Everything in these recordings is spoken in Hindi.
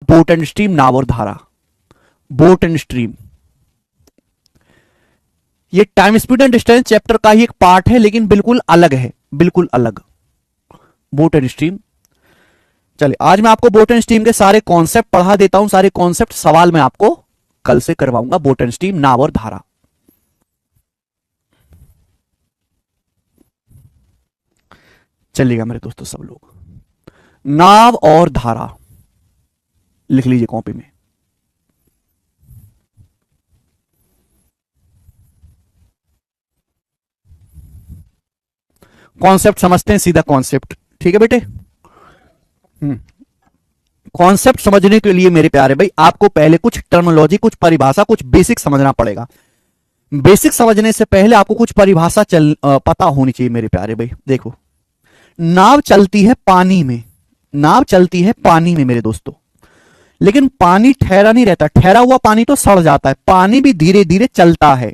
बोट एंड स्ट्रीम, नाव और धारा। बोट एंड स्ट्रीम ये time speed and distance chapter का ही एक पार्ट है, लेकिन बिल्कुल अलग है, बिल्कुल अलग। Boat and stream. चलिए आज मैं आपको बोट एंड स्ट्रीम के सारे कॉन्सेप्ट पढ़ा देता हूं, सारे कॉन्सेप्ट सवाल मैं आपको कल से करवाऊंगा। बोट एंड स्ट्रीम, नाव और धारा। चलिएगा मेरे दोस्तों सब लोग, नाव और धारा लिख लीजिए कॉपी में। कॉन्सेप्ट समझते हैं, सीधा कॉन्सेप्ट, ठीक है बेटे। कॉन्सेप्ट समझने के लिए मेरे प्यारे भाई आपको पहले कुछ टर्मिनोलॉजी, कुछ परिभाषा, कुछ बेसिक समझना पड़ेगा। बेसिक समझने से पहले आपको कुछ परिभाषा पता होनी चाहिए मेरे प्यारे भाई। देखो, नाव चलती है पानी में, नाव चलती है पानी में मेरे दोस्तों, लेकिन पानी ठहरा नहीं रहता। ठहरा हुआ पानी तो सड़ जाता है, पानी भी धीरे धीरे चलता है।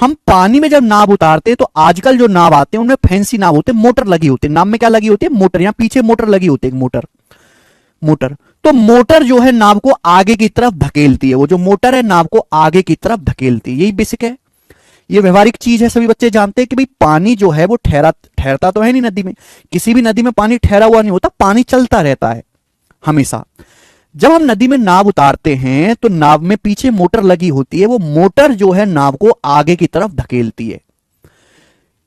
हम पानी में जब नाव उतारते हैं तो आजकल जो नाव आते हैं उनमें फैंसी नाव होते हैं, मोटर लगी होती है। नाव में क्या लगी होती है? मोटर। यहां पीछे मोटर लगी होती है, मोटर। मोटर तो मोटर जो है नाव को आगे की तरफ धकेलती है। वो जो मोटर है नाव को आगे की तरफ धकेलती है, यही बेसिक है। ये व्यवहारिक चीज है, सभी बच्चे जानते हैं कि भाई पानी जो है वो ठहरता तो है नहीं नदी में। किसी भी नदी में पानी ठहरा हुआ नहीं होता, पानी चलता रहता है हमेशा। जब हम नदी में नाव उतारते हैं तो नाव में पीछे मोटर लगी होती है, वो मोटर जो है नाव को आगे की तरफ धकेलती है।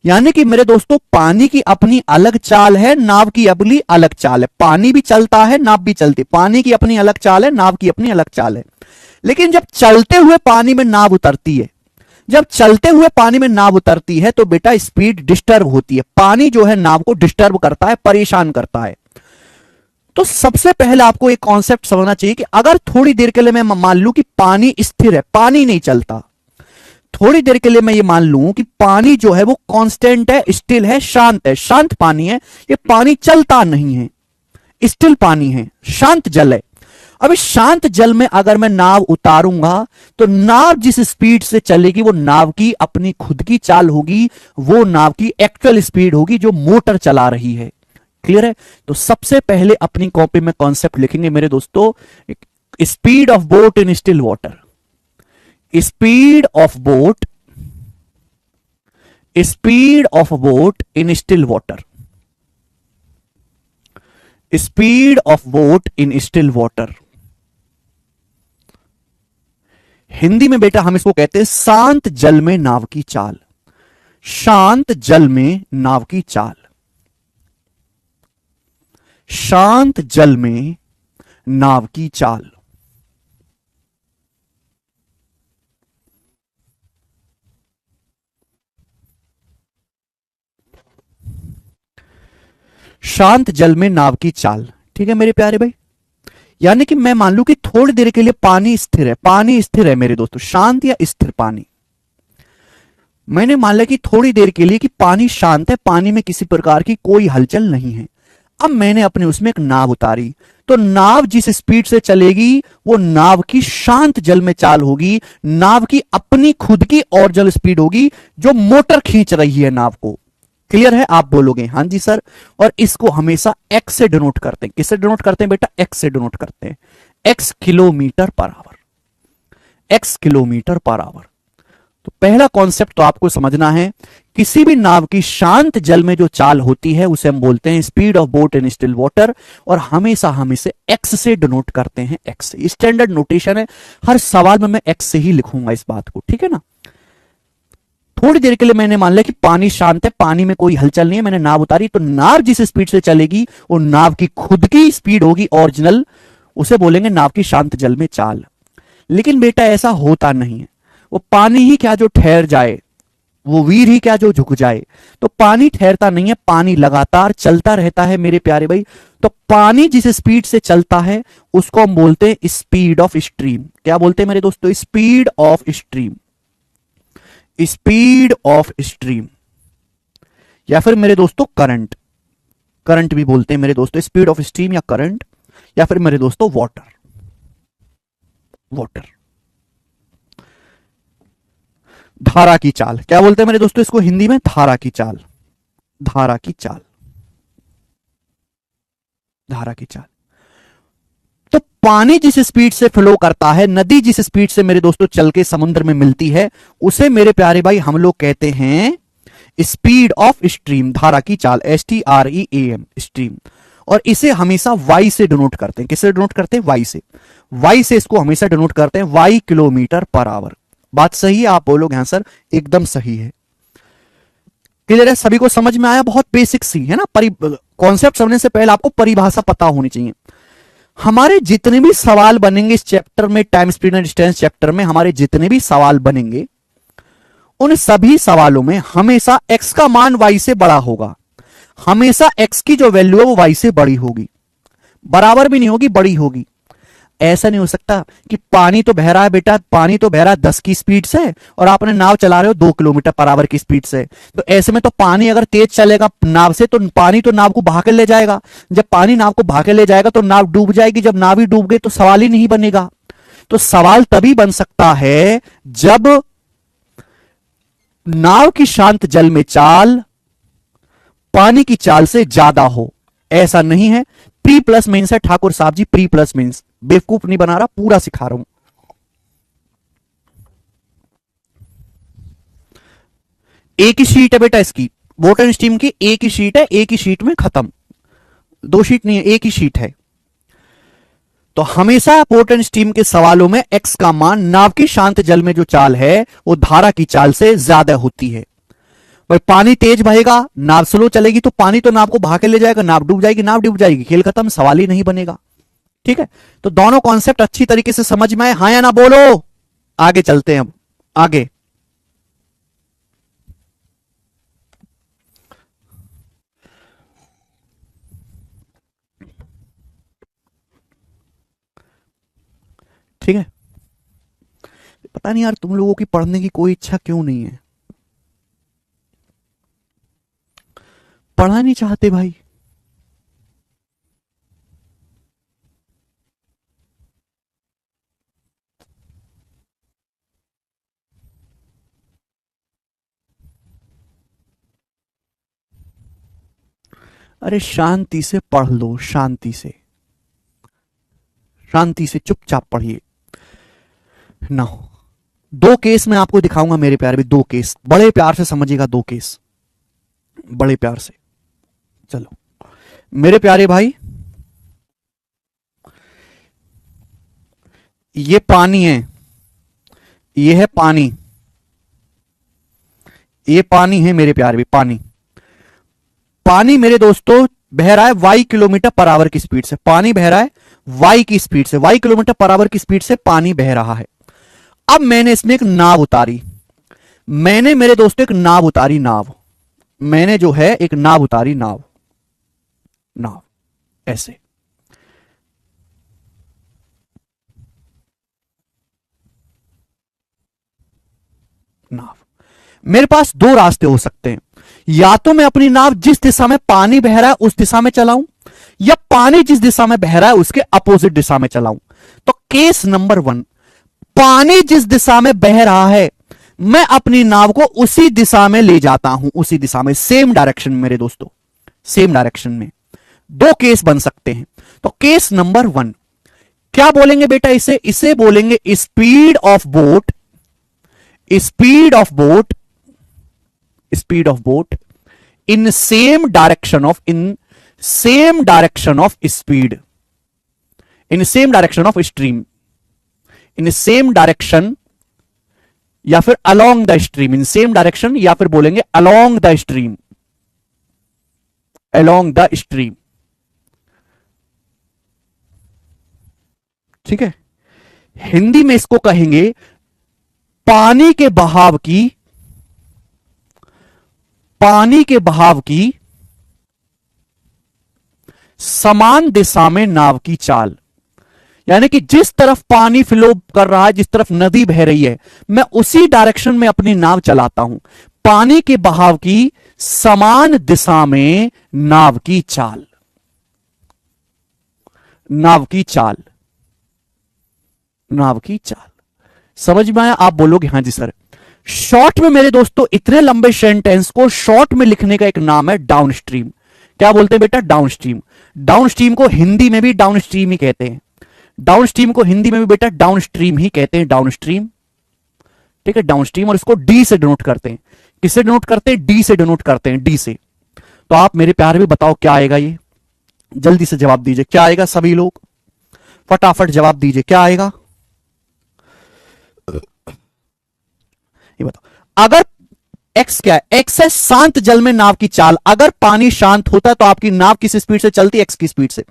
यानी कि मेरे दोस्तों पानी की अपनी अलग चाल है, नाव की अपनी अलग चाल है। पानी भी चलता है, नाव भी चलती है। पानी की अपनी अलग चाल है, नाव की अपनी अलग चाल है। लेकिन जब चलते हुए पानी में नाव उतरती है, जब चलते हुए पानी में नाव उतरती है तो बेटा स्पीड डिस्टर्ब होती है। पानी जो है नाव को डिस्टर्ब करता है, परेशान करता है। तो सबसे पहले आपको एक कॉन्सेप्ट समझना चाहिए कि अगर थोड़ी देर के लिए मैं मान लूं कि पानी स्थिर है, पानी नहीं चलता, थोड़ी देर के लिए मैं ये मान लूं कि पानी जो है वो कांस्टेंट है, स्टिल है, शांत है, शांत पानी है, ये पानी चलता नहीं है, स्टिल पानी है, शांत जल है। अब इस शांत जल में अगर मैं नाव उतारूंगा तो नाव जिस स्पीड से चलेगी वो नाव की अपनी खुद की चाल होगी, वो नाव की एक्चुअल स्पीड होगी जो मोटर चला रही है। क्लियर है? तो सबसे पहले अपनी कॉपी में कॉन्सेप्ट लिखेंगे मेरे दोस्तों, speed of boat in still water. Speed of boat, speed of boat in still water, speed of boat in still water. Hindi में बेटा हम इसको कहते हैं शांत जल में नाव की चाल। शांत जल में नाव की चाल, शांत जल में नाव की चाल। शांत जल में नाव की चाल, ठीक है मेरे प्यारे भाई। यानी कि मैं मान लूं कि थोड़ी देर के लिए पानी स्थिर है, पानी स्थिर है मेरे दोस्तों, शांत या स्थिर पानी। मैंने मान लिया कि थोड़ी देर के लिए कि पानी शांत है, पानी में किसी प्रकार की कोई हलचल नहीं है। अब मैंने अपने उसमें एक नाव उतारी, तो नाव जिस स्पीड से चलेगी वो नाव की शांत जल में चाल होगी, नाव की अपनी खुद की और जल स्पीड होगी जो मोटर खींच रही है नाव को। क्लियर है? आप बोलोगे हाँ जी सर। और इसको हमेशा एक्स से डिनोट करते हैं। किससे डिनोट करते हैं बेटा? एक्स से डिनोट करते हैं। X kilometre per hour, x kilometre per hour. तो पहला कॉन्सेप्ट तो आपको समझना है, किसी भी नाव की शांत जल में जो चाल होती है उसे हम बोलते हैं speed of boat in still water, और हमेशा हम इसे एक्स से डिनोट करते हैं, एक्स से। स्टैंडर्ड नोटेशन है, हर सवाल में मैं एक्स से ही लिखूंगा इस बात को, ठीक है ना। थोड़ी देर के लिए मैंने मान लिया कि पानी शांत है, पानी में कोई हलचल नहीं है, मैंने नाव उतारी, तो नाव जिस स्पीड से चलेगी वो नाव की खुद की स्पीड होगी, ओरिजिनल, उसे बोलेंगे नाव की शांत जल में चाल। लेकिन बेटा ऐसा होता नहीं है, वो पानी ही क्या जो ठहर जाए, वो वीर ही क्या जो झुक जाए। तो पानी ठहरता नहीं है, पानी लगातार चलता रहता है मेरे प्यारे भाई। तो पानी जिस स्पीड से चलता है उसको हम बोलते हैं स्पीड ऑफ स्ट्रीम। क्या बोलते हैं मेरे दोस्तों? Speed of stream, speed of stream, या फिर मेरे दोस्तों करंट, करंट भी बोलते हैं मेरे दोस्तों, स्पीड ऑफ स्ट्रीम या करंट, या फिर मेरे दोस्तों वाटर, वाटर। धारा की चाल क्या बोलते हैं मेरे दोस्तों इसको हिंदी में? धारा की चाल, धारा की चाल, धारा की चाल। तो पानी जिस स्पीड से फ्लो करता है, नदी जिस स्पीड से मेरे दोस्तों चल के समुद्र में मिलती है, उसे मेरे प्यारे भाई हम लोग कहते हैं स्पीड ऑफ स्ट्रीम, धारा की चाल, STREAM, स्ट्रीम। और इसे हमेशा वाई से डिनोट करते हैं। किससे डिनोट करते हैं? वाई से। वाई से इसको हमेशा डिनोट करते हैं, वाई किलोमीटर पर आवर। बात सही है? आप बोलोगे हाँ सर एकदम सही है। क्लियर है? सभी को समझ में आया? बहुत बेसिक सी है ना। कॉन्सेप्ट समझने से पहले आपको परिभाषा पता होनी चाहिए। हमारे जितने भी सवाल बनेंगे इस चैप्टर में, time speed and distance chapter में, हमारे जितने भी सवाल बनेंगे उन सभी सवालों में हमेशा x का मान y से बड़ा होगा। हमेशा x की जो वैल्यू है वो y से बड़ी होगी, बराबर भी नहीं होगी, बड़ी होगी। ऐसा नहीं हो सकता कि पानी तो बह रहा है बेटा, पानी तो बह रहा है 10 की स्पीड से और आपने नाव चला रहे हो 2 किलोमीटर पर आवर की स्पीड से। तो ऐसे में तो पानी अगर तेज चलेगा नाव से तो पानी तो नाव को बहा के ले जाएगा। जब पानी नाव को बहा के ले जाएगा तो नाव डूब जाएगी। जब नाव ही डूब गई तो सवाल ही नहीं बनेगा। तो सवाल तभी बन सकता है जब नाव की शांत जल में चाल पानी की चाल से ज्यादा हो। ऐसा नहीं है। प्री प्लस मीन्स है ठाकुर साहब जी, प्री प्लस मीन्स। बेवकूफ नहीं बना रहा, पूरा सिखा रहा हूं। एक ही शीट है बेटा इसकी, वाटर स्ट्रीम की एक ही शीट है, एक ही शीट में खत्म। 2 शीट नहीं है, एक ही शीट है। तो हमेशा वाटर स्ट्रीम के सवालों में x का मान नाव की शांत जल में जो चाल है वो धारा की चाल से ज्यादा होती है। भाई पानी तेज बहेगा, नाव स्लो चलेगी तो पानी तो नाव को बहा के ले जाएगा, नाव डूब जाएगी, नाव डूब जाएगी, खेल खत्म, सवाल ही नहीं बनेगा। ठीक है? तो दोनों कॉन्सेप्ट अच्छी तरीके से समझ में आए? हाँ या ना बोलो। आगे चलते हैं अब आगे। ठीक है? पता नहीं यार तुम लोगों की पढ़ने की कोई इच्छा क्यों नहीं है, पढ़ना नहीं चाहते भाई। अरे शांति से पढ़ लो, शांति से, शांति से चुपचाप पढ़िए ना। 2 केस मैं आपको दिखाऊंगा मेरे प्यारे भी, 2 केस बड़े प्यार से समझिएगा, 2 केस बड़े प्यार से। चलो मेरे प्यारे भाई, ये पानी है, ये है पानी, ये पानी है मेरे प्यारे भी, पानी। पानी मेरे दोस्तों बह रहा है y किलोमीटर पर आवर की स्पीड से। पानी बह रहा है y की स्पीड से, y किलोमीटर पर आवर की स्पीड से पानी बह रहा है। अब मैंने इसमें एक नाव उतारी, मैंने मेरे दोस्तों एक नाव उतारी, नाव, मैंने जो है एक नाव उतारी, नाव, नाव ऐसे। नाव, मेरे पास 2 रास्ते हो सकते हैं। या तो मैं अपनी नाव जिस दिशा में पानी बह रहा है उस दिशा में चलाऊं, या पानी जिस दिशा में बह रहा है उसके अपोजिट दिशा में चलाऊं। तो केस नंबर 1, पानी जिस दिशा में बह रहा है मैं अपनी नाव को उसी दिशा में ले जाता हूं, उसी दिशा में, सेम डायरेक्शन में मेरे दोस्तों, सेम डायरेक्शन में। 2 केस बन सकते हैं। तो केस नंबर 1 क्या बोलेंगे बेटा इसे? इसे बोलेंगे speed of boat, speed of boat, speed of boat in same direction of, in same direction of speed, in same direction of stream, in same direction या फिर along the stream, in same direction या फिर बोलेंगे along the stream, along the stream. ठीक है? हिंदी में इसको कहेंगे पानी के बहाव की, पानी के बहाव की समान दिशा में नाव की चाल। यानी कि जिस तरफ पानी फ्लो कर रहा है, जिस तरफ नदी बह रही है, मैं उसी डायरेक्शन में अपनी नाव चलाता हूं। पानी के बहाव की समान दिशा में नाव की चाल, नाव की चाल, नाव की चाल। समझ में आया? आप बोलोगे हां जी सर। शॉर्ट में मेरे दोस्तों इतने लंबे सेंटेंस को शॉर्ट में लिखने का एक नाम है डाउन स्ट्रीम। क्या बोलते हैं बेटा? Down stream. डाउन स्ट्रीम को हिंदी में भी डाउन स्ट्रीम ही कहते हैं। डाउन स्ट्रीम को हिंदी में भी बेटा डाउन स्ट्रीम ही कहते हैं, डाउन स्ट्रीम, ठीक है, डाउन स्ट्रीम। और इसको डी से डिनोट करते हैं, किससे डिनोट करते हैं? डी से डिनोट करते हैं, डी से। तो आप मेरे प्यारे भी बताओ क्या आएगा, ये जल्दी से जवाब दीजिए, क्या आएगा? सभी लोग फटाफट जवाब दीजिए, क्या आएगा ये बताओ। अगर एक्स क्या है? एक्स है शांत जल में नाव की चाल। अगर पानी शांत होता है तो आपकी नाव किस स्पीड से चलती है? एक्स की स्पीड से।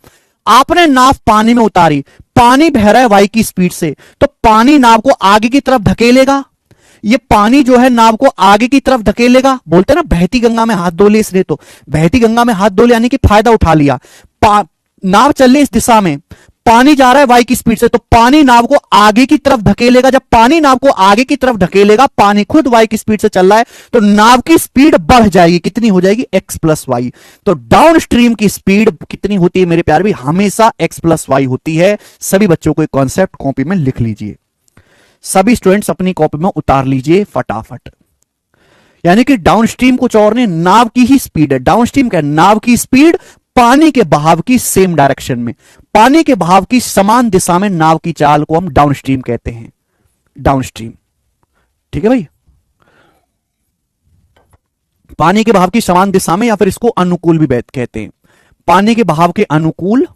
आपने नाव पानी में उतारी, पानी बह रहा है वाई की स्पीड से, तो पानी नाव को आगे की तरफ धकेलेगा। ये पानी जो है नाव को आगे की तरफ धकेलेगा। बोलते ना बहती गंगा में हाथ धो ले, इसलिए तो बहती गंगा में हाथ धो ले यानी कि फायदा उठा लिया। नाव चल रही इस दिशा में, पानी जा रहा है वाई की स्पीड से, तो पानी नाव को आगे की तरफ धकेलेगा। जब पानी नाव को आगे की तरफ धकेलेगा, पानी खुद वाई की स्पीड से चल रहा है, तो नाव की स्पीड बढ़ जाएगी। कितनी हो जाएगी? X plus Y. तो डाउन स्ट्रीम की स्पीड कितनी होती है मेरे प्यारे भी? हमेशा एक्स प्लस वाई होती है। सभी बच्चों को एक कॉन्सेप्ट कॉपी में लिख लीजिए, सभी स्टूडेंट्स अपनी कॉपी में उतार लीजिए फटाफट। यानी कि डाउन स्ट्रीम कुछ और नहीं, नाव की ही स्पीड है। डाउन स्ट्रीम क्या है? नाव की स्पीड पानी के बहाव की सेम डायरेक्शन में, पानी के बहाव की समान दिशा में नाव की चाल को हम डाउन स्ट्रीम कहते हैं, डाउन स्ट्रीम। ठीक है भाई, पानी के बहाव की समान दिशा में, या फिर इसको अनुकूल भी कहते हैं। पानी के बहाव के अनुकूल,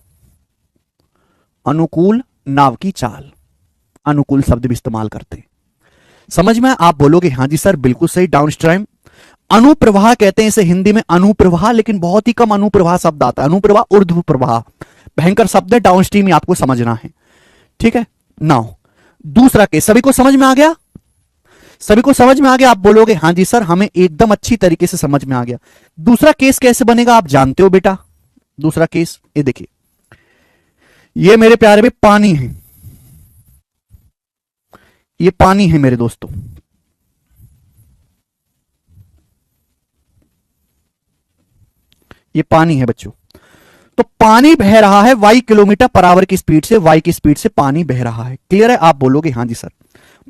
अनुकूल नाव की चाल, अनुकूल शब्द भी इस्तेमाल करते हैं। समझ में? आप बोलोगे हाँ जी सर बिल्कुल सही, डाउन स्ट्रीम। अनुप्रवाह कहते हैं इसे हिंदी में, अनुप्रवाह, लेकिन बहुत ही कम अनुप्रवाह शब्द आता है। अनुप्रवाह ऊर्ध्व प्रवाह, भयंकर शब्द है। डाउन स्ट्रीम ही आपको समझना है, ठीक है। नाउ दूसरा केस सभी को समझ में आ गया? सभी को समझ में आ गया? आप बोलोगे हाँ जी सर हमें एकदम अच्छी तरीके से समझ में आ गया। दूसरा केस कैसे बनेगा आप जानते हो बेटा? दूसरा केस ये देखिए, ये मेरे प्यारे में पानी है, ये पानी है मेरे दोस्तों, ये पानी है बच्चों। तो पानी बह रहा है वाई किलोमीटर पर आवर की स्पीड से, वाई की स्पीड से पानी बह रहा है। क्लियर है? आप बोलोगे हाँ जी सर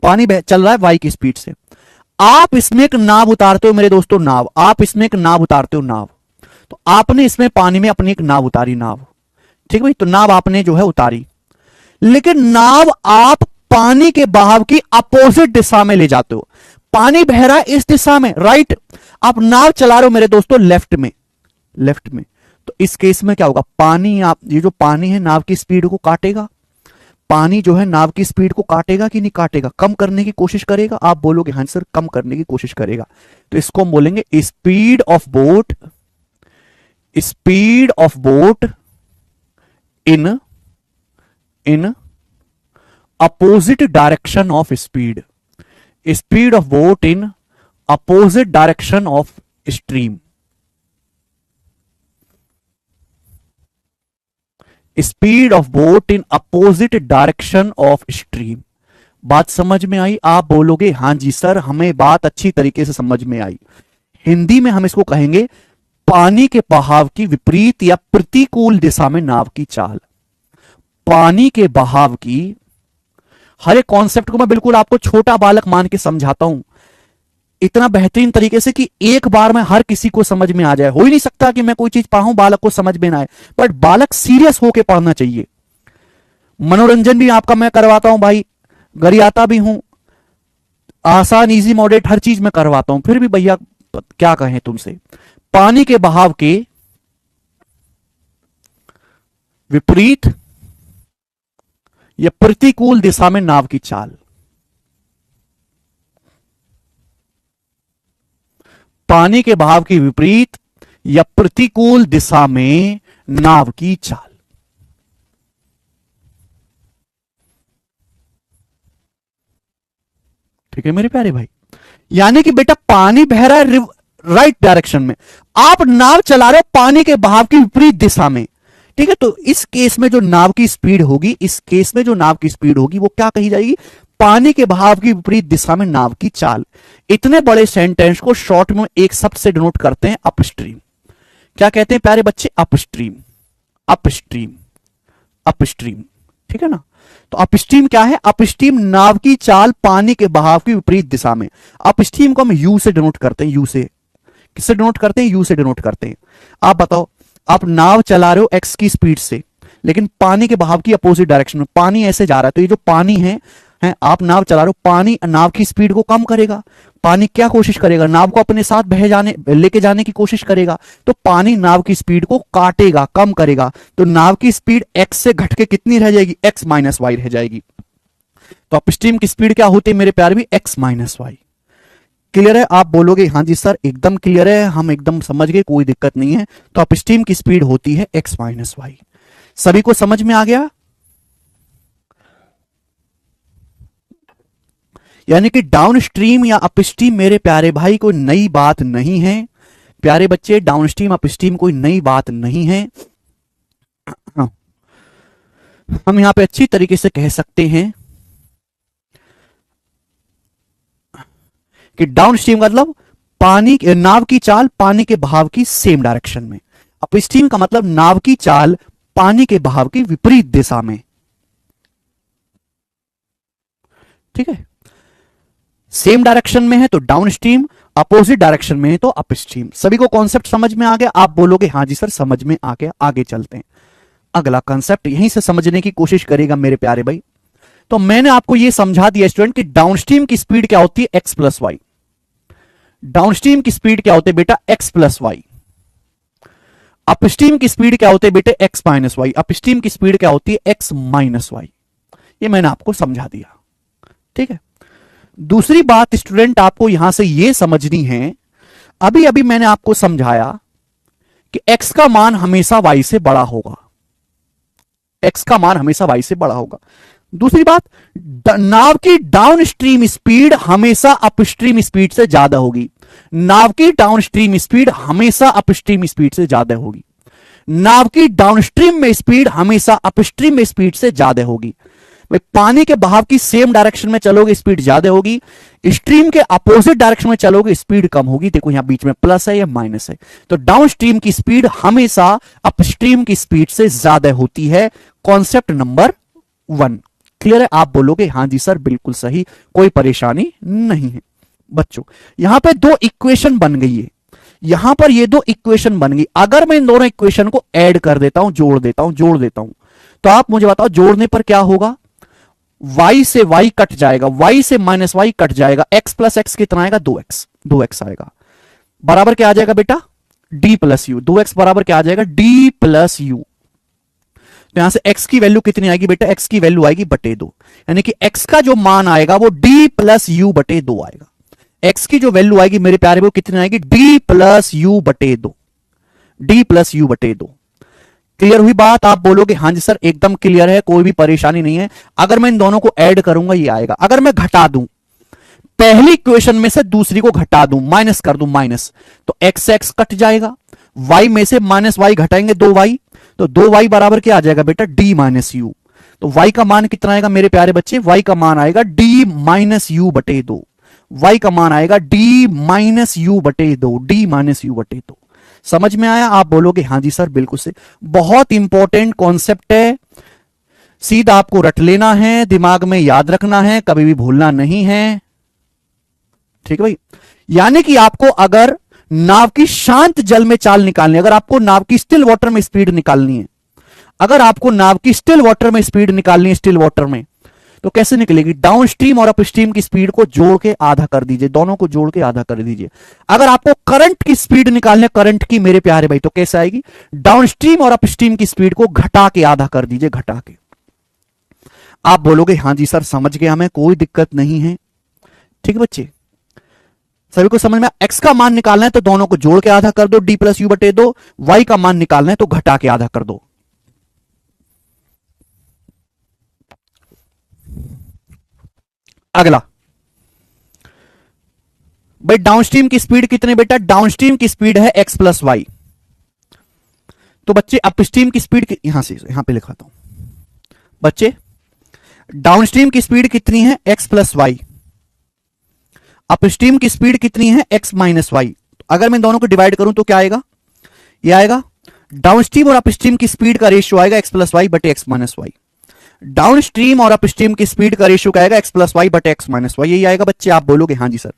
पानी चल रहा है वाई की स्पीड से। आप इसमें एक नाव उतारते हो मेरे दोस्तों, नाव, आप इसमें एक नाव उतारते हो, नाव। तो आपने इसमें पानी में अपनी एक नाव उतारी, नाव, ठीक भाई। तो नाव आपने जो है उतारी, लेकिन नाव आप पानी के बहाव की अपोजिट दिशा में ले जाते हो। पानी बह रहा है इस दिशा में, राइट, आप नाव चला रहे हो मेरे दोस्तों लेफ्ट में, लेफ्ट में। तो इस केस में क्या होगा? पानी, आप ये जो पानी है नाव की स्पीड को काटेगा। पानी जो है नाव की स्पीड को काटेगा कि नहीं काटेगा? कम करने की कोशिश करेगा। आप बोलोगे हाँ सर कम करने की कोशिश करेगा। तो इसको हम बोलेंगे speed of boat, speed of boat in opposite direction of speed, speed of boat in opposite direction of stream, speed of boat in opposite direction of stream. बात समझ में आई? आप बोलोगे हाँ जी सर हमें बात अच्छी तरीके से समझ में आई। हिंदी में हम इसको कहेंगे पानी के बहाव की विपरीत या प्रतिकूल दिशा में नाव की चाल। पानी के बहाव की, हर एक कॉन्सेप्ट को मैं बिल्कुल आपको छोटा बालक मान के समझाता हूं इतना बेहतरीन तरीके से कि एक बार में हर किसी को समझ में आ जाए। हो ही नहीं सकता कि मैं कोई चीज पढ़ाऊं बालक को समझ में ना आए, बट बालक सीरियस होकर पढ़ना चाहिए। मनोरंजन भी आपका मैं करवाता हूं भाई, गरियाता भी हूं, आसान इजी मॉडरेट हर चीज में करवाता हूं, फिर भी भैया क्या कहें तुमसे। पानी के बहाव के विपरीत या प्रतिकूल दिशा में नाव की चाल, पानी के बहाव के विपरीत या प्रतिकूल दिशा में नाव की चाल। ठीक है मेरे प्यारे भाई, यानी कि बेटा पानी बह रहा है राइट डायरेक्शन में, आप नाव चला रहे हो पानी के बहाव की विपरीत दिशा में। ठीक है, तो इस केस में जो नाव की स्पीड होगी, इस केस में जो नाव की स्पीड होगी वो क्या कही जाएगी? पानी के बहाव की विपरीत दिशा में नाव की चाल। इतने बड़े सेंटेंस को शॉर्ट में एक शब्द से डिनोट करते हैं अपस्ट्रीम। क्या कहते हैं प्यारे बच्चे? Upstream, upstream, upstream. ठीक है ना? तो अपस्ट्रीम क्या है? अपस्ट्रीम नाव की चाल पानी के बहाव की विपरीत दिशा में। अपस्ट्रीम को हम यू से डिनोट करते हैं, यू से। किससे डिनोट करते हैं? यू से डिनोट करते हैं। आप बताओ, आप नाव चला रहे हो एक्स की स्पीड से, लेकिन पानी के बहाव की अपोजिट डायरेक्शन में, पानी ऐसे जा रहा है, तो ये जो पानी है आप नाव चला रहे हो, पानी नाव की स्पीड को कम करेगा। पानी क्या कोशिश करेगा, नाव को अपने साथ लेके जाने की कोशिश करेगा, तो पानी नाव की स्पीड को काटेगा, कम करेगा, तो नाव की स्पीड x से घट के कितनी रह जाएगी, x माइनस वाई रह जाएगी। तो अपस्ट्रीम की स्पीड क्या होती है मेरे प्यारे भी, x माइनस वाई। क्लियर है? आप बोलोगे हाँ जी सर एकदम क्लियर है, हम एकदम समझ गए, कोई दिक्कत नहीं है। तो अपस्ट्रीम की स्पीड होती है x माइनस वाई। सभी को समझ में आ गया? यानी कि डाउनस्ट्रीम या अपस्ट्रीम मेरे प्यारे भाई कोई नई बात नहीं है। प्यारे बच्चे, डाउनस्ट्रीम अपस्ट्रीम कोई नई बात नहीं है। हम यहां पे अच्छी तरीके से कह सकते हैं कि डाउनस्ट्रीम का मतलब पानी, नाव की चाल पानी के बहाव की सेम डायरेक्शन में। अपस्ट्रीम का मतलब नाव की चाल पानी के बहाव की विपरीत दिशा में। ठीक है, सेम डायरेक्शन में है तो डाउनस्ट्रीम, अपोजिट डायरेक्शन में है तो अपस्ट्रीम। सभी को कॉन्सेप्ट समझ में आ गया? आप बोलोगे हाँ जी सर समझ में आ गया। आगे चलते हैं, अगला कॉन्सेप्ट यहीं से समझने की कोशिश करेगा मेरे प्यारे भाई। तो मैंने आपको यह समझा दिया स्टूडेंट कि डाउनस्ट्रीम की स्पीड क्या होती है, एक्स प्लस वाई। डाउनस्ट्रीम की स्पीड क्या होती है बेटा, एक्स प्लस वाई। अपस्ट्रीम की स्पीड क्या होती है बेटे, एक्स माइनस वाई। अपस्ट्रीम की स्पीड क्या होती है, एक्स माइनस वाई। ये मैंने आपको समझा दिया। ठीक है, दूसरी बात स्टूडेंट आपको यहां से यह समझनी है, अभी अभी मैंने आपको समझाया कि x का मान हमेशा y से बड़ा होगा। x का मान हमेशा y से बड़ा होगा। दूसरी बात, नाव की डाउनस्ट्रीम स्पीड हमेशा अपस्ट्रीम स्पीड से ज्यादा होगी। नाव की डाउनस्ट्रीम स्पीड हमेशा अपस्ट्रीम स्पीड से ज्यादा होगी। नाव की डाउनस्ट्रीम में स्पीड हमेशा अपस्ट्रीम में स्पीड से ज्यादा होगी। भाई पानी के बहाव की सेम डायरेक्शन में चलोगे स्पीड ज्यादा होगी, स्ट्रीम के अपोजिट डायरेक्शन में चलोगे स्पीड कम होगी। देखो यहां बीच में प्लस है या माइनस है, तो डाउनस्ट्रीम की स्पीड हमेशा अपस्ट्रीम की स्पीड से ज्यादा होती है। कॉन्सेप्ट नंबर 1 क्लियर है? आप बोलोगे हाँ जी सर बिल्कुल सही, कोई परेशानी नहीं है। बच्चों यहां पे दो इक्वेशन बन गई है, यहां पर ये दो इक्वेशन बन गई। अगर मैं इन दोनों इक्वेशन को ऐड कर देता हूं, जोड़ देता हूं, तो आप मुझे बताओ जोड़ने पर क्या होगा। y से y कट जाएगा, y से माइनस y कट जाएगा, x प्लस एक्स कितना आएगा, 2x आएगा। बराबर क्या आ जाएगा बेटा, d प्लस यू। 2x बराबर क्या आ जाएगा, d प्लस यू। तो यहां से x की वैल्यू कितनी आएगी बेटा, x की वैल्यू आएगी बटे 2, यानी कि x का जो मान आएगा वो d प्लस यू बटे 2 आएगा। x की जो वैल्यू आएगी मेरे प्यारे वो कितनी आएगी, d प्लस यू बटे 2, d प्लस यू बटे 2। क्लियर हुई बात? आप बोलोगे हाँ जी सर एकदम क्लियर है, कोई भी परेशानी नहीं है। अगर मैं इन दोनों को ऐड करूंगा ये आएगा। अगर मैं घटा दूं, पहली इक्वेशन में से दूसरी को घटा दूं, माइनस कर दूं, माइनस, तो x से x कट जाएगा, y में से माइनस y घटाएंगे 2y, तो 2y बराबर क्या आ जाएगा बेटा, d माइनस यू। तो y का मान कितना आएगा मेरे प्यारे बच्चे, y का मान आएगा d माइनस यू बटे 2। y का मान आएगा d माइनस यू बटे 2, d माइनस यू बटे 2। समझ में आया? आप बोलोगे हाँ जी सर बिल्कुल से। बहुत इंपॉर्टेंट कॉन्सेप्ट है, सीधा आपको रट लेना है, दिमाग में याद रखना है, कभी भी भूलना नहीं है। ठीक है भाई, यानी कि आपको अगर नाव की शांत जल में चाल निकालनी, अगर आपको नाव की स्टिल वाटर में स्पीड निकालनी है, अगर आपको नाव की स्टिल वाटर में स्पीड निकालनी है, स्टिल वाटर में, तो कैसे निकलेगी, डाउनस्ट्रीम और अपस्ट्रीम की स्पीड को जोड़ के आधा कर दीजिए, दोनों को जोड़ के आधा कर दीजिए। अगर आपको करंट की स्पीड निकालनी है, करंट की मेरे प्यारे भाई, तो कैसे आएगी, डाउनस्ट्रीम और अपस्ट्रीम की स्पीड को घटा के आधा कर दीजिए, घटा के। आप बोलोगे हाँ जी सर समझ गया, हमें कोई दिक्कत नहीं है। ठीक है बच्चे, सभी को समझ में? x का मान निकालना है तो दोनों को जोड़ के आधा कर दो, d प्लस यू बटे 2। y का मान निकालना है तो घटा के आधा कर दो। अगला भाई, डाउनस्ट्रीम की स्पीड कितनी बेटा, डाउनस्ट्रीम की स्पीड है x प्लस वाई। तो बच्चे अपस्ट्रीम की स्पीड, यहां पे लिखाता हूं बच्चे, डाउनस्ट्रीम की स्पीड कितनी है, x प्लस वाई। अपस्ट्रीम की स्पीड कितनी है, x माइनस वाई। अगर मैं दोनों को डिवाइड करूं तो क्या आएगा, ये आएगा डाउनस्ट्रीम और अपस्ट्रीम की स्पीड का रेशियो आएगा x प्लस वाई बटे x माइनस वाई। डाउनस्ट्रीम और अपस्ट्रीम की स्पीड का रेशियो क्या आएगा, x प्लस वाई बटे x माइनस वाई। यही आएगा बच्चे। आप बोलोगे हाँ जी सर।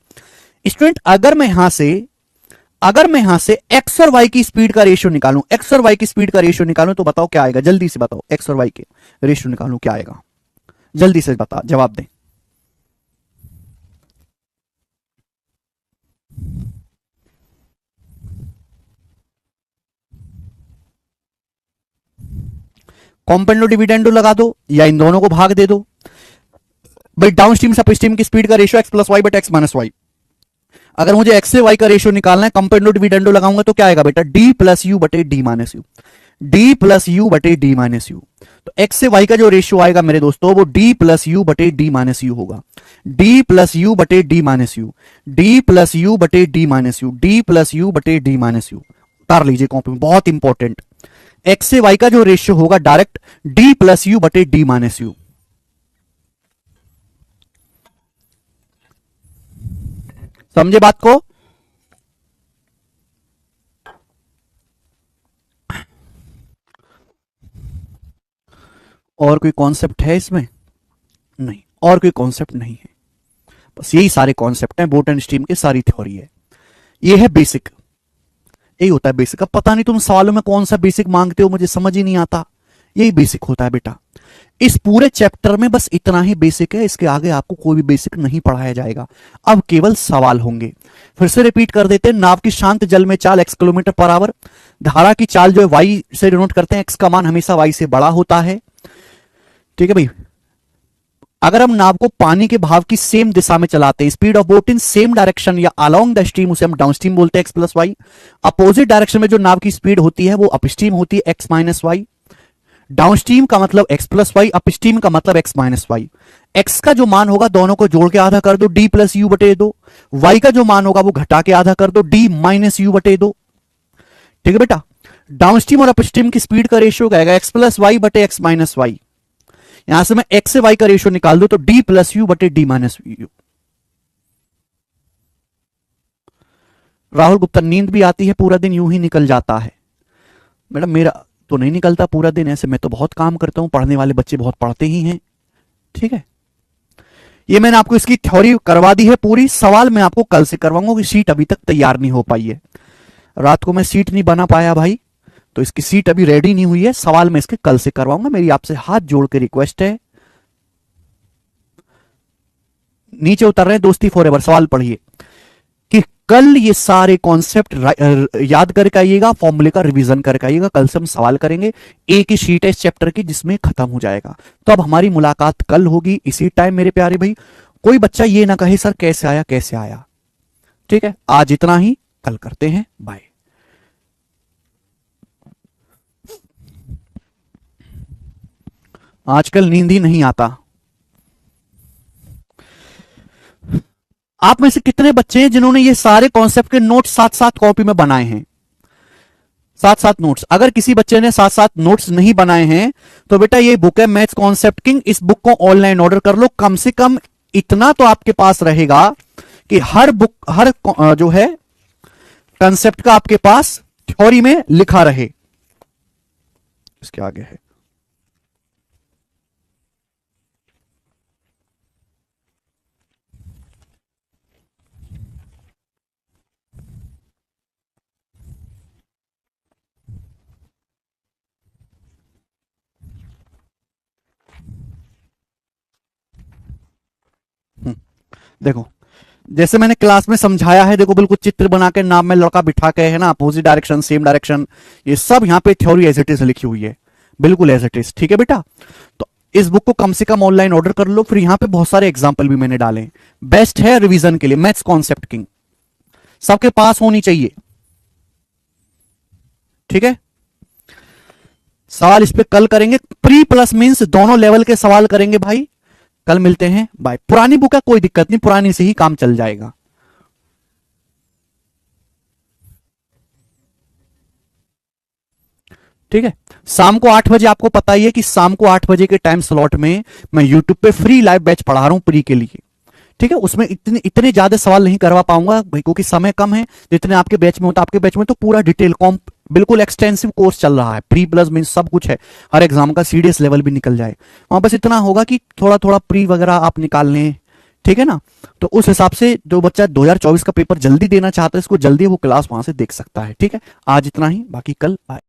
स्टूडेंट अगर मैं यहां से अगर मैं यहां से एक्स और वाई की स्पीड का रेशियो निकालूं, एक्स और वाई की स्पीड का रेशियो निकालूं, तो बताओ क्या आएगा, जल्दी से बताओ, एक्स और वाई के रेशियो निकालूं क्या आएगा, जल्दी से बता, जवाब दें। कॉम्पेंडो डिविडेंडो लगा दो या इन दोनों को भाग दे दो। भाई डाउन स्ट्रीम से अपस्ट्रीम की स्पीड का ratio X plus Y but X minus Y. अगर मुझे एक्स से वाई का रेशियो निकालना है, कंपेंडो डिविडेंडो लगाऊंगा तो क्या आएगा बेटा, डी प्लस यू बटे D minus U, D plus U बटे डी माइनस यू। तो एक्स से वाई का जो रेशियो आएगा मेरे दोस्तों वो डी प्लस यू बटे डी माइनस यू होगा, डी प्लस यू बटे D minus U, D plus U बटे D minus U, D plus U बटे डी माइनस यू। उतार लीजिए कॉपी में, बहुत इंपॉर्टेंट। एक्स से वाई का जो रेशियो होगा डायरेक्ट डी प्लस यू बटे डी माइनस यू। समझे बात को? और कोई कॉन्सेप्ट है इसमें? नहीं, और कोई कॉन्सेप्ट नहीं है, बस यही सारे कॉन्सेप्ट हैं, बोट एंड स्ट्रीम की सारी थ्योरी है, ये है बेसिक, यही होता है बेसिक। अब पता नहीं तुम सवालों में कौन सा बेसिक मांगते हो, मुझे समझ ही नहीं आता, यही बेसिक होता है बेटा। इस पूरे चैप्टर में बस इतना ही बेसिक है, इसके आगे आपको कोई भी बेसिक नहीं पढ़ाया जाएगा, अब केवल सवाल होंगे। फिर से रिपीट कर देते हैं, नाव की शांत जल में चाल x किलोमीटर पर आवर, धारा की चाल जो है y से डिनोट करते हैं, x का मान हमेशा y से बड़ा होता है, ठीक है भाई। अगर हम नाव को पानी के भाव की सेम दिशा में चलाते हैं, speed of boat in same direction या अलोंग द स्ट्रीम, उसे हम डाउन स्ट्रीम बोलते हैं X plus Y. Opposite direction में जो नाव की स्पीड होती है वो अपस्ट्रीम होती है X minus Y. Downstream का मतलब एक्स प्लस वाई, अपस्ट्रीम का मतलब एक्स माइनस वाई। एक्स का जो मान होगा दोनों को जोड़ के आधा कर दो, डी प्लस यू बटे दो। वाई का जो मान होगा वो घटा के आधा कर दो, डी माइनस यू बटे दो। ठीक है बेटा, डाउन स्ट्रीम और अपस्ट्रीम की स्पीड का रेशियो क्या आएगा, एक्स प्लस वाई बटे एक्स माइनस वाई। यहां से मैं एक्स से वाई का रेशियो निकाल दो तो डी प्लस यू बटे D minus you. Rahul Gupta, नींद भी आती है, पूरा दिन यूं ही निकल जाता है। मैडम मेरा तो नहीं निकलता पूरा दिन ऐसे, मैं तो बहुत काम करता हूं, पढ़ने वाले बच्चे बहुत पढ़ते ही हैं, ठीक है। ये मैंने आपको इसकी थ्योरी करवा दी है पूरी, सवाल मैं आपको कल से करवाऊंगा कि सीट अभी तक तैयार नहीं हो पाई है। रात को मैं सीट नहीं बना पाया भाई, तो इसकी सीट अभी रेडी नहीं हुई है, सवाल मैं इसके कल से करवाऊंगा, मेरी आपसे हाथ जोड़ के रिक्वेस्ट है। नीचे उतर रहे हैं दोस्ती फॉरएवर, सवाल पढ़िए कि कल ये सारे कॉन्सेप्ट याद करके आइएगा, फॉर्मूले का रिवीजन करके आइएगा, कल से हम सवाल करेंगे, एक ही शीट है इस चैप्टर की जिसमें खत्म हो जाएगा। तो अब हमारी मुलाकात कल होगी इसी टाइम मेरे प्यारे भाई। कोई बच्चा ये ना कहे सर कैसे आया कैसे आया, ठीक है। आज इतना ही, कल करते हैं, बाय। आजकल नींद ही नहीं आता। आप में से कितने बच्चे हैं जिन्होंने ये सारे कॉन्सेप्ट के नोट्स साथ साथ कॉपी में बनाए हैं, साथ साथ नोट्स? अगर किसी बच्चे ने साथ साथ नोट्स नहीं बनाए हैं तो बेटा ये बुक है मैथ्स कॉन्सेप्ट किंग, इस बुक को ऑनलाइन ऑर्डर कर लो। कम से कम इतना तो आपके पास रहेगा कि हर बुक, हर जो है कंसेप्ट का आपके पास थ्योरी में लिखा रहे। इसके आगे है देखो, जैसे मैंने क्लास में समझाया है, देखो बिल्कुल चित्र बना के नाम में लड़का बिठा के, है ना, अपोजिट डायरेक्शन सेम डायरेक्शन, ये सब यहाँ पे थ्योरी एज इट इज लिखी हुई है, बिल्कुल एज इट इज, ठीक है बेटा। तो इस बुक को कम से कम ऑनलाइन ऑर्डर कर लो। फिर यहाँ पे बहुत सारे एग्जाम्पल भी मैंने डाले, बेस्ट है रिवीजन के लिए, मैथ्स कॉन्सेप्ट किंग सबके पास होनी चाहिए, ठीक है। सवाल इस पे कल करेंगे, प्री प्लस मींस दोनों लेवल के सवाल करेंगे भाई। कल मिलते हैं, बाय। पुरानी बुक है, कोई दिक्कत नहीं, पुरानी से ही काम चल जाएगा। ठीक है, शाम को 8 बजे, आपको पता ही है कि शाम को 8 बजे के टाइम स्लॉट में मैं यूट्यूब पे फ्री लाइव बैच पढ़ा रहा हूं प्री के लिए, ठीक है। उसमें इतने ज्यादा सवाल नहीं करवा पाऊंगा भाई क्योंकि समय कम है, जितने आपके बैच में होता है। आपके बैच में तो पूरा डिटेल कॉम्प, बिल्कुल एक्सटेंसिव कोर्स चल रहा है, प्री प्लस मीन सब कुछ है, हर एग्जाम का सीडीएस लेवल भी निकल जाए। वहां बस इतना होगा कि थोड़ा थोड़ा प्री वगैरह आप निकाल लें, ठीक है ना। तो उस हिसाब से जो बच्चा 2024 का पेपर जल्दी देना चाहता है, इसको जल्दी वो क्लास वहां से देख सकता है। ठीक है, आज इतना ही, बाकी कल बाय।